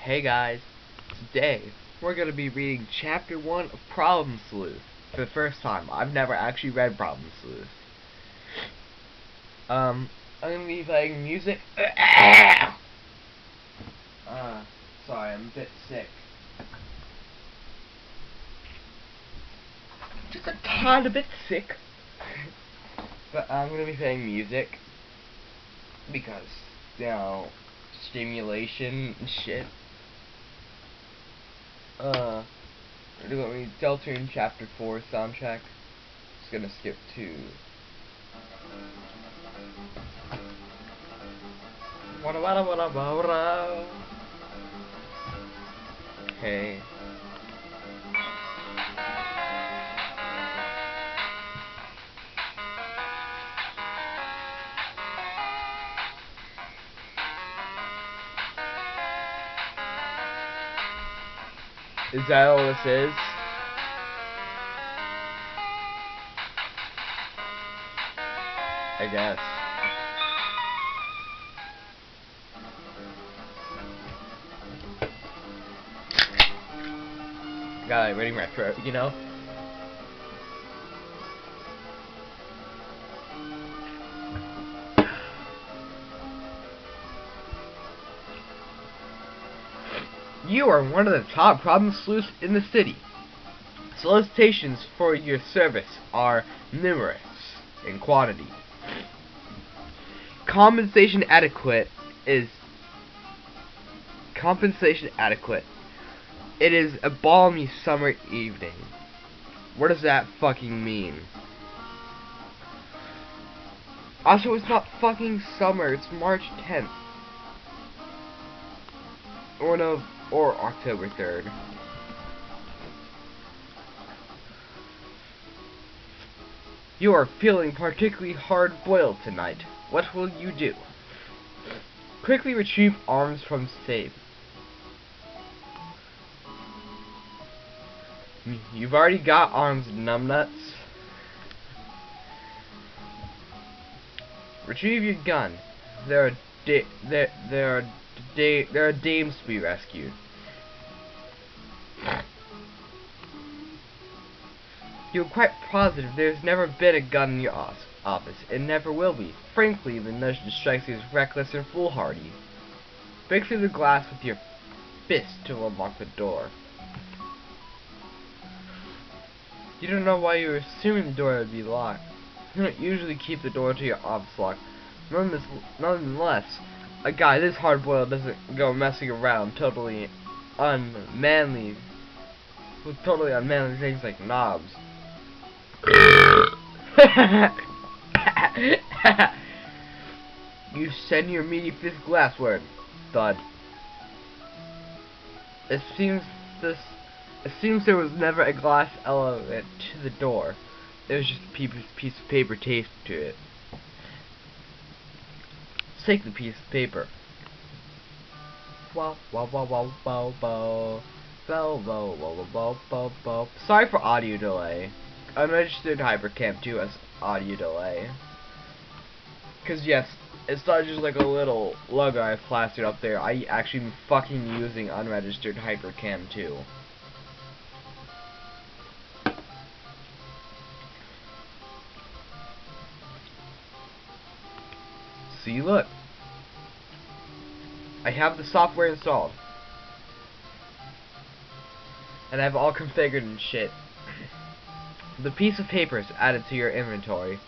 Hey guys, today we're going to be reading Chapter 1 of Problem Sleuth for the first time. I've never actually read Problem Sleuth. I'm going to be playing music. Sorry, I'm a bit sick. Just a tad bit sick. But I'm going to be playing music because, you know, stimulation and shit. Do you want me to Deltarune Chapter 4 soundtrack? Just gonna skip to okay. Is that all this is? I guess. Got it ready my throat, you know? You are one of the top problem sleuths in the city. Solicitations for your service are numerous in quantity. Compensation adequate. It is a balmy summer evening. What does that fucking mean? Also, it's not fucking summer, it's March 10th. Or October 3rd. You are feeling particularly hard-boiled tonight. What will you do? Quickly retrieve arms from safe. You've already got arms, numbnuts. Retrieve your gun. There are dames to be rescued. You're quite positive there's never been a gun in your office. It never will be. Frankly, the notion strikes you as reckless and foolhardy. Break through the glass with your fist to unlock the door. You don't know why you're assuming the door would be locked. You don't usually keep the door to your office locked. Nonetheless, a guy this hard-boiled doesn't go messing around with totally unmanly things like knobs. You send your meaty fist glassward. Thud. It seems there was never a glass element to the door. There was just a piece of paper taped to it. Take the piece of paper. Sorry for audio delay. Unregistered Hypercam 2 has audio delay. Cause yes, it's not just like a little logo I plastered up there. I actually been fucking using unregistered Hypercam 2. See, look. I have the software installed. And I have all configured and shit. The piece of paper is added to your inventory.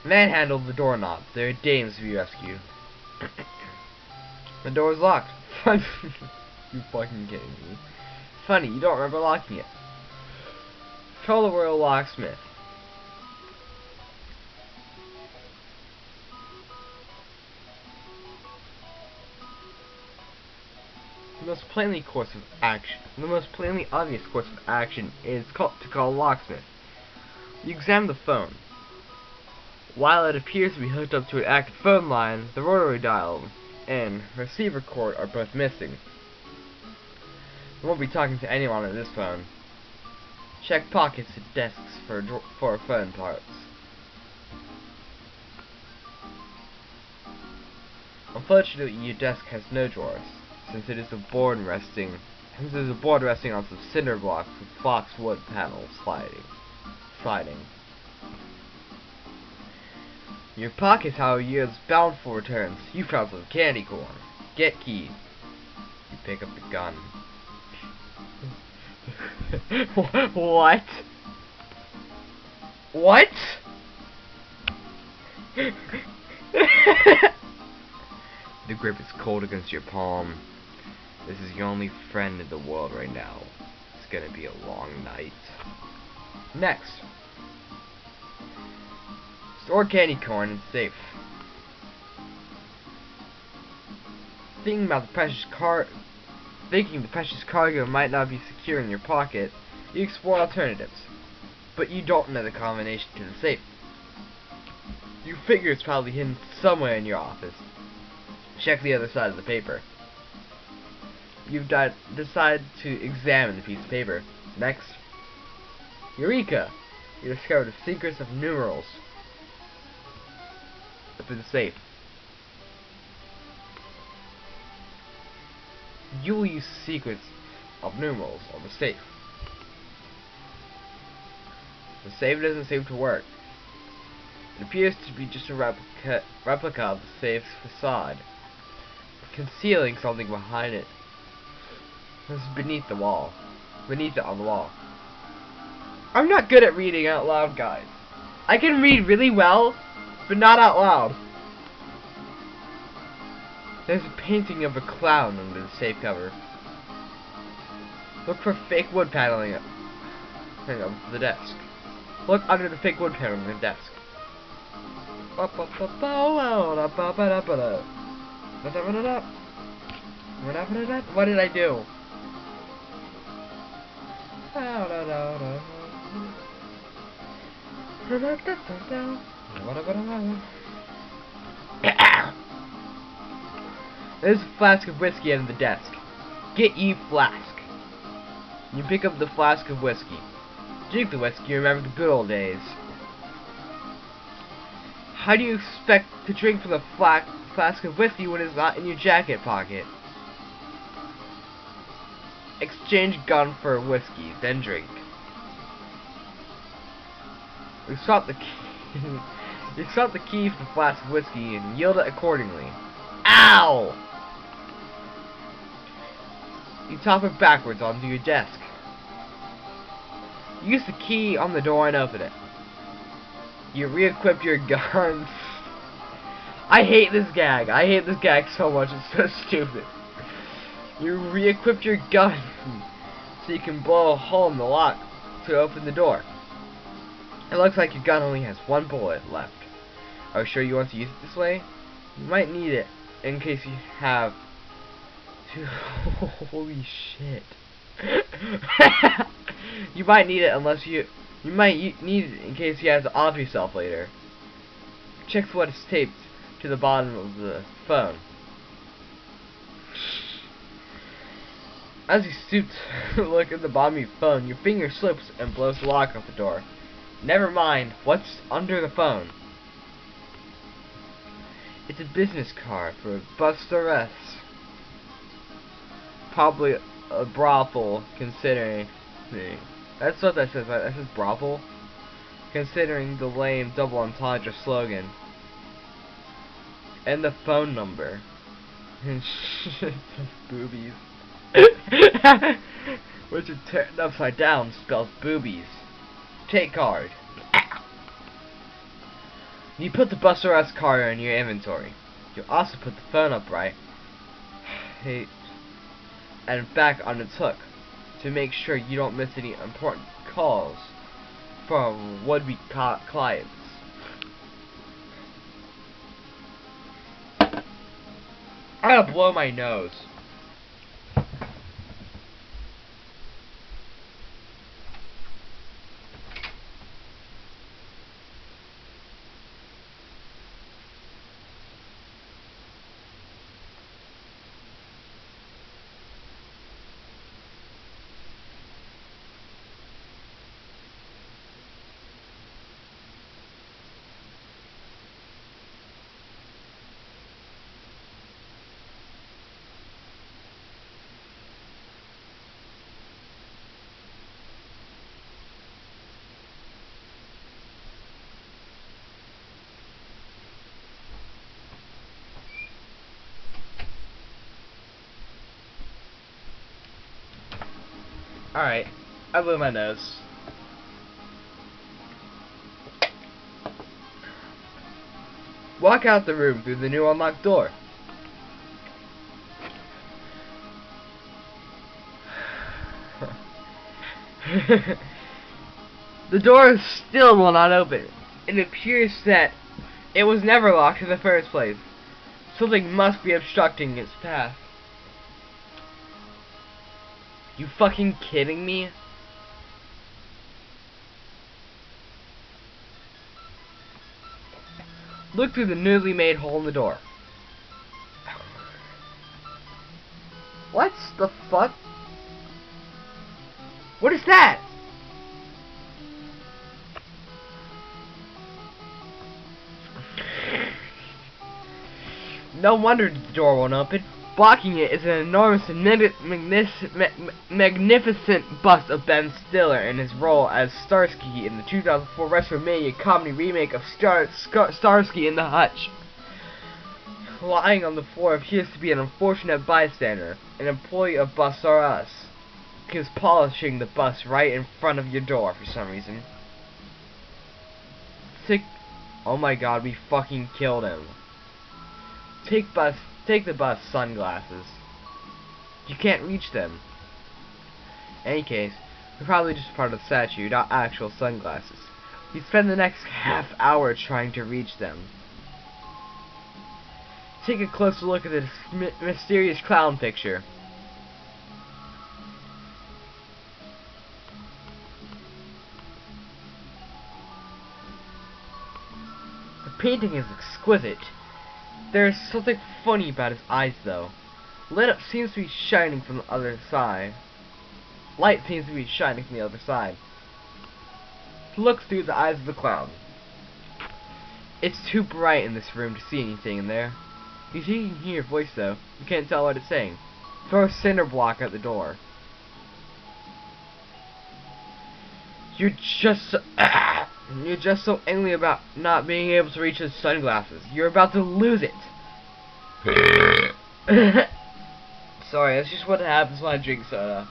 Manhandle the doorknob. There are dames to be rescued. The door is locked. You fucking kidding me? Funny, you don't remember locking it. Call the royal locksmith. The most plainly obvious course of action is to call a locksmith. You examine the phone. While it appears to be hooked up to an active phone line, the rotary dial and receiver cord are both missing. You won't be talking to anyone on this phone. Check pockets and desks for phone parts. Unfortunately, your desk has no drawers. since it is a board resting on some cinder blocks with boxwood panels sliding. In your pockets, how years bound for returns. You found some candy corn. Get key. You pick up the gun. What? What? The grip is cold against your palm. This is your only friend in the world right now. It's gonna be a long night. Next. Store candy corn in safe. Thinking the precious cargo might not be secure in your pocket, you explore alternatives. But you don't know the combination to the safe. You figure it's probably hidden somewhere in your office. Check the other side of the paper. You've decided to examine the piece of paper. Next. Eureka! You discover the secrets of numerals for the safe. You will use secrets of numerals on the safe. The safe doesn't seem to work. It appears to be just a replica of the safe's facade, concealing something behind it. This is beneath it on the wall. I'm not good at reading out loud, guys. I can read really well, but not out loud. There's a painting of a clown under the safe cover. Look for fake wood paneling hang on the desk. Look under the fake wood paneling on the desk. What did I do? There's a flask of whiskey under the desk. Get ye flask. You pick up the flask of whiskey. Drink the whiskey, remember the good old days. How do you expect to drink from the flask of whiskey when it's not in your jacket pocket? Exchange gun for whiskey, then drink. You swap the key for the flask of whiskey and yield it accordingly. Ow! You top it backwards onto your desk. Use the key on the door and open it. You re-equip your gun. I hate this gag. I hate this gag so much. It's so stupid. You re-equip your gun so you can blow a hole in the lock to open the door. It looks like your gun only has one bullet left. Are you sure you want to use it this way? You might need it in case you have holy shit. You might need it you might need it in case you have to off yourself later. Check what is taped to the bottom of the phone. As you stoop to look at the bottom of your phone, your finger slips and blows the lock off the door. Never mind what's under the phone. It's a business card for Buster S. Probably a brothel, considering that's what that says, right? That says brothel, considering the lame double entendre slogan and the phone number. And boobies, which is turned upside down spells boobies. Take card. You put the Buster S card in your inventory. You also put the phone upright and back on its hook to make sure you don't miss any important calls from would-be clients. I gotta blow my nose. Alright, I blew my nose. Walk out the room through the new unlocked door. The door still will not open. It appears that it was never locked in the first place. Something must be obstructing its path. You fucking kidding me? Look through the newly made hole in the door. What the fuck? What is that? No wonder the door won't open. Blocking it is an enormous and magnificent bust of Ben Stiller in his role as Starsky in the 2004 WrestleMania comedy remake of Starsky and the Hutch. Lying on the floor appears to be an unfortunate bystander, an employee of Bus R Us. He was polishing the bus right in front of your door for some reason. Oh my god, we fucking killed him. Take the bus sunglasses. You can't reach them. In any case, they're probably just part of the statue, not actual sunglasses. You spend the next half hour trying to reach them. Take a closer look at this mysterious clown picture. The painting is exquisite. There's something funny about his eyes, though. Light seems to be shining from the other side. Light seems to be shining from the other side. Look through the eyes of the clown. It's too bright in this room to see anything in there. You can hear your voice, though. You can't tell what it's saying. Throw a cinder block at the door. You're just so angry about not being able to reach his sunglasses. You're about to lose it. Sorry, that's just what happens when I drink soda.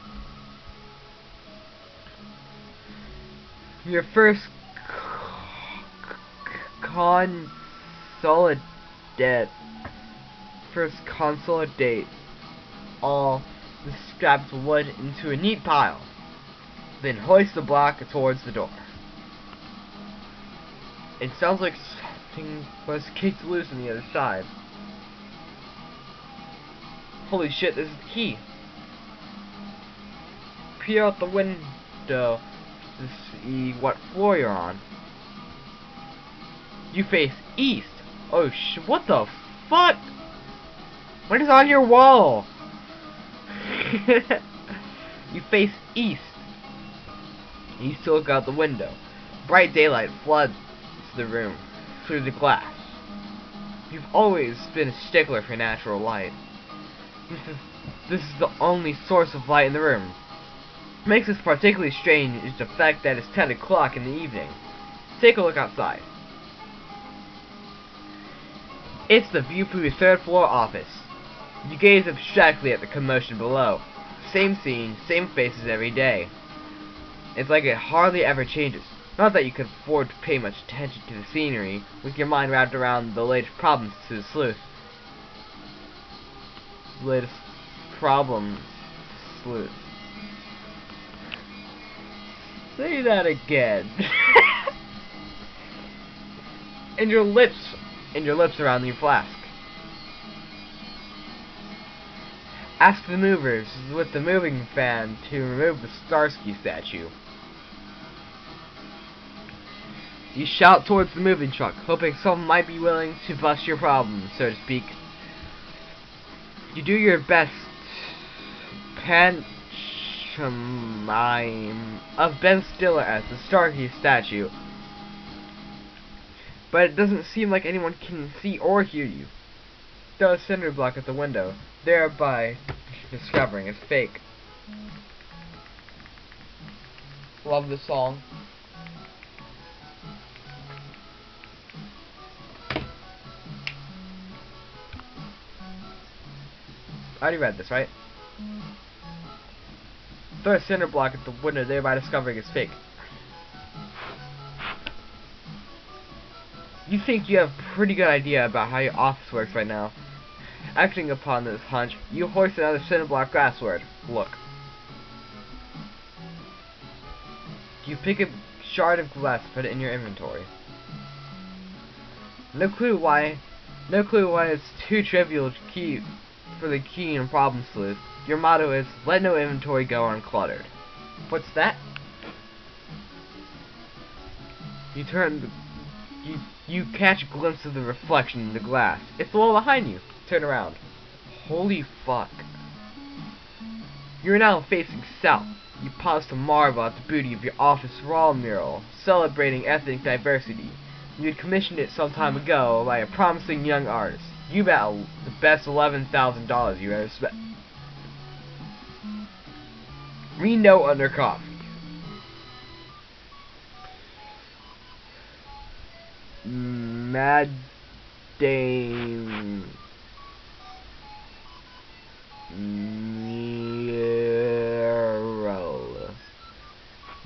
Your first consolidate all the scraps of wood into a neat pile. Then hoist the block towards the door. It sounds like something was kicked loose on the other side. Holy shit, this is the key. Peer out the window to see what floor you're on. You face east. Oh what the fuck? What is on your wall? You face east. You still look out the window. Bright daylight floods the room through the glass. You've always been a stickler for natural light. This is the only source of light in the room. What makes this particularly strange is the fact that it's 10 o'clock in the evening. Take a look outside. It's the view from your third floor office. You gaze abstractly at the commotion below. Same scene, same faces every day. It's like it hardly ever changes. Not that you can afford to pay much attention to the scenery, with your mind wrapped around the latest problems to the Sleuth. Latest problems to Sleuth. Say that again. and your lips around your flask. Ask the movers with the moving fan to remove the Starsky statue. You shout towards the moving truck, hoping someone might be willing to bust your problem, so to speak. You do your best pantomime of Ben Stiller as the Starsky statue, but it doesn't seem like anyone can see or hear you. Throw a cinder block at the window, thereby discovering it's fake. Love the song. I already read this, right? throw a cinder block at the window, thereby discovering it's fake. You think you have a pretty good idea about how your office works right now. Acting upon this hunch, you hoist another cinder block glassward. Look. You pick a shard of glass and put it in your inventory. No clue why it's too trivial to keep for the key and problem sleuth. Your motto is, let no inventory go uncluttered. What's that? You catch a glimpse of the reflection in the glass. It's the wall behind you. Turn around. Holy fuck. You're now facing south. You pause to marvel at the beauty of your office wall mural, celebrating ethnic diversity. You had commissioned it some time ago by a promising young artist. You bet the best $11,000 you ever spent. Read note under coffee. Mad Dame mural.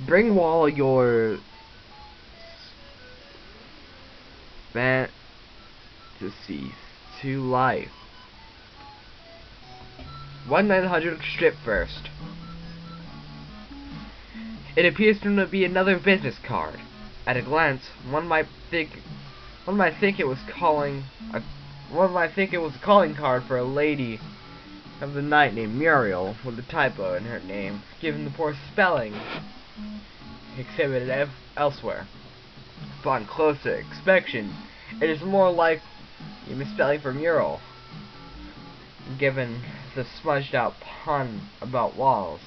Bring all your fantasies to life. 1/900 strip first. It appears to be another business card. At a glance, one might think it was a calling card for a lady of the night named Muriel, with a typo in her name, given the poor spelling exhibited elsewhere. Upon closer inspection, it is more like a misspelling for mural, given the smudged out pun about walls.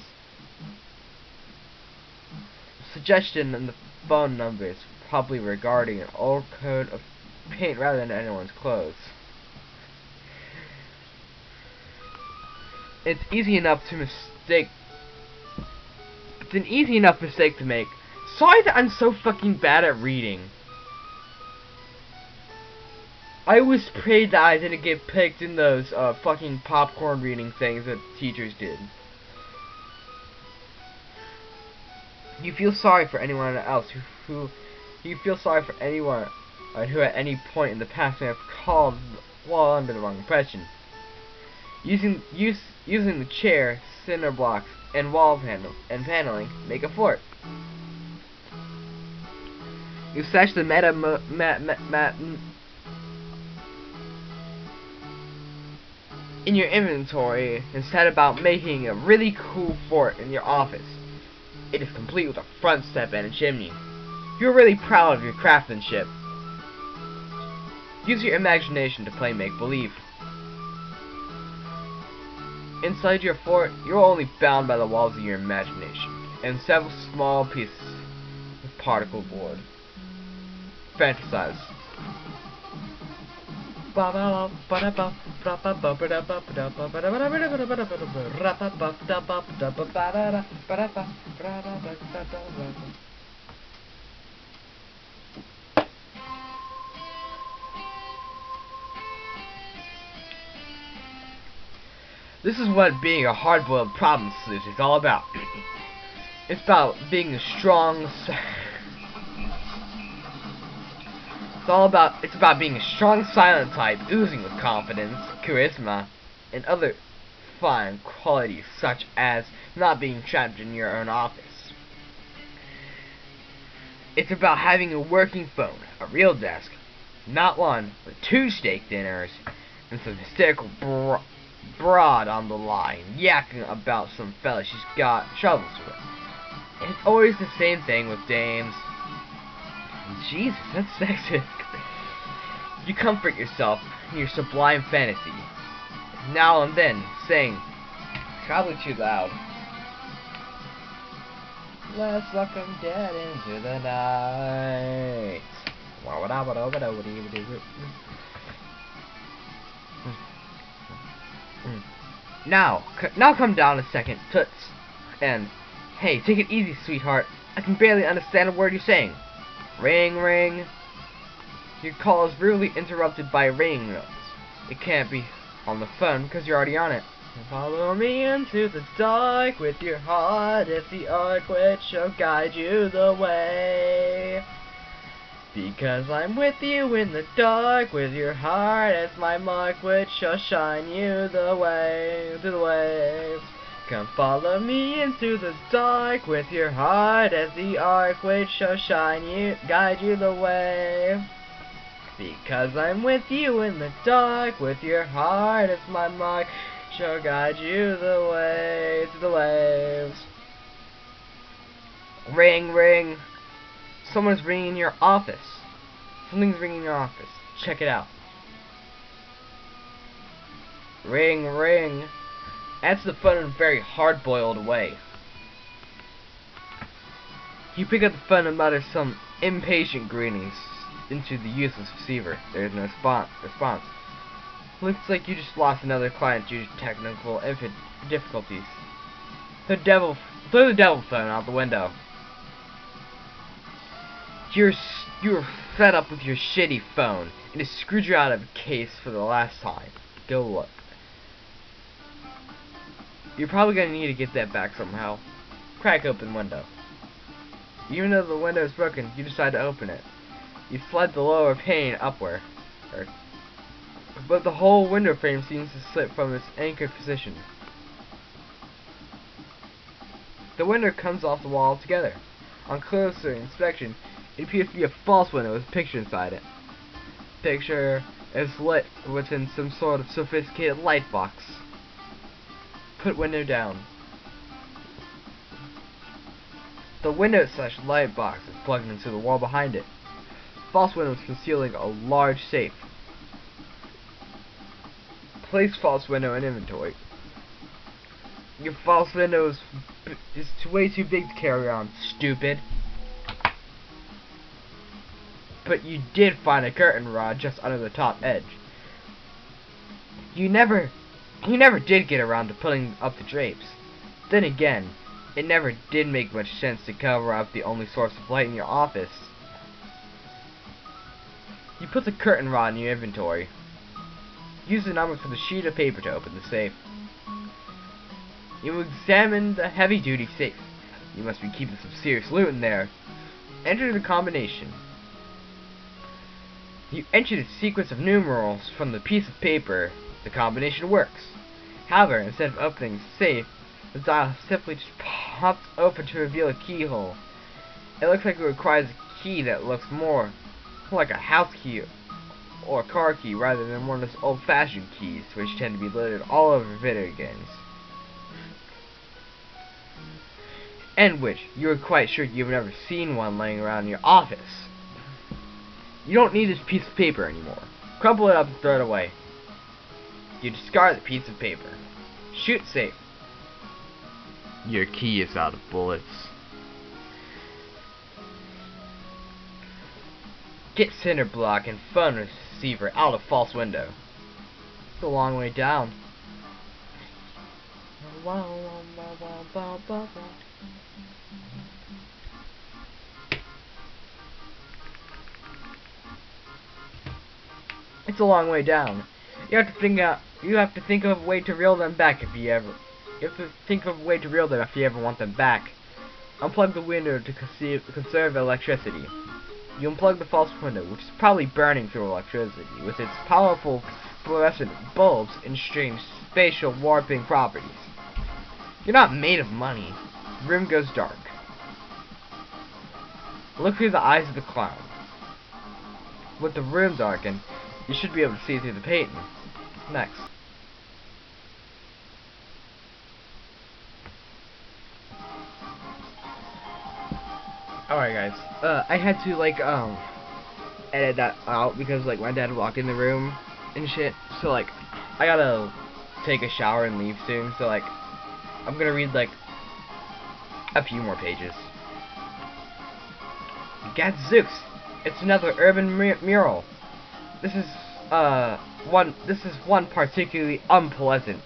Suggestion in the phone number is probably regarding an old coat of paint rather than anyone's clothes. It's an easy enough mistake to make. Sorry that I'm so fucking bad at reading. I always prayed that I didn't get picked in those fucking popcorn reading things that teachers did. You feel sorry for anyone else who at any point in the past may have called while under the wrong impression. Using the chair, cinder blocks, and wall paneling make a fort. You slash the in your inventory and set about making a really cool fort in your office. It is complete with a front step and a chimney. You're really proud of your craftsmanship. Use your imagination to play make-believe. Inside your fort, you're only bound by the walls of your imagination and several small pieces of particle board. Fantasize. This is what being a hard-boiled problem sleuth is all about. It's about being a strong... It's about being a strong, silent type, oozing with confidence, charisma, and other fine qualities such as not being trapped in your own office. It's about having a working phone, a real desk, not one, but 2 steak dinners, and some hysterical broad on the line, yakking about some fella she's got troubles with. And it's always the same thing with dames. Jesus, that's sexist. You comfort yourself in your sublime fantasy, now and then saying, probably too loud, let's lock 'em dead into the night. Now come down a second, toots. And, hey, take it easy, sweetheart. I can barely understand a word you're saying. Ring, ring. Your call is rudely interrupted by ringing notes. It can't be on the phone because you're already on it. Follow me into the dark with your heart as the arc which shall guide you the way. Because I'm with you in the dark with your heart as my mark which shall shine you the way to the waves. Come follow me into the dark with your heart as the arc which shall shine you, guide you the way. Because I'm with you in the dark with your heart as my mark shall guide you the way to the waves. Ring, ring. Someone's ringing in your office. Something's ringing in your office. Check it out. Ring, ring. Answer the phone in a very hard-boiled way. You pick up the phone and mutter some impatient greetings into the useless receiver. There is no response. Looks like you just lost another client due to technical difficulties. Throw the devil phone out the window. You're fed up with your shitty phone and it screwed you out of a case for the last time. Go look. You're probably gonna need to get that back somehow. Crack open window. Even though the window is broken, you decide to open it. You slide the lower pane upward. But the whole window frame seems to slip from its anchored position. The window comes off the wall altogether. On closer inspection, it appears to be a false window with a picture inside it. The picture is lit within some sort of sophisticated light box. Put window down. The window / light box is plugged into the wall behind it. False window is concealing a large safe. Place false window in inventory. Your false window is way too big to carry around, stupid. But you did find a curtain rod just under the top edge. You never did get around to putting up the drapes. Then again, it never did make much sense to cover up the only source of light in your office. You put the curtain rod in your inventory. Use the numbers for the sheet of paper to open the safe. You examine the heavy-duty safe. You must be keeping some serious loot in there. Enter the combination. You enter the sequence of numerals from the piece of paper. The combination works. However, instead of opening the safe, the dial simply just pops open to reveal a keyhole. It looks like it requires a key that looks more like a house key or a car key rather than one of those old-fashioned keys which tend to be littered all over video games. And which you're quite sure you've never seen one laying around in your office. You don't need this piece of paper anymore. Crumple it up and throw it away. You discard the piece of paper. Shoot safe. Your key is out of bullets. Get cinder block and phone receiver out of false window. It's a long way down. It's a long way down. You have to think of a way to reel them back if you ever want them back. Unplug the window to conserve electricity. You unplug the false window, which is probably burning through electricity, with its powerful fluorescent bulbs and strange spatial warping properties. You're not made of money. The room goes dark. Look through the eyes of the clown. With the room darkened, you should be able to see through the painting. Next. Alright guys, I had to edit that out because my dad walked in the room and shit, so I gotta take a shower and leave soon, so I'm gonna read a few more pages. Gadzooks! It's another urban mural. This is one particularly unpleasant.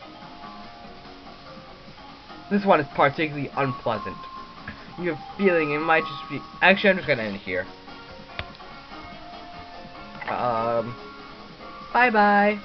This one is particularly unpleasant. You have a feeling it might just be... Actually, I'm just gonna end it here. Bye-bye.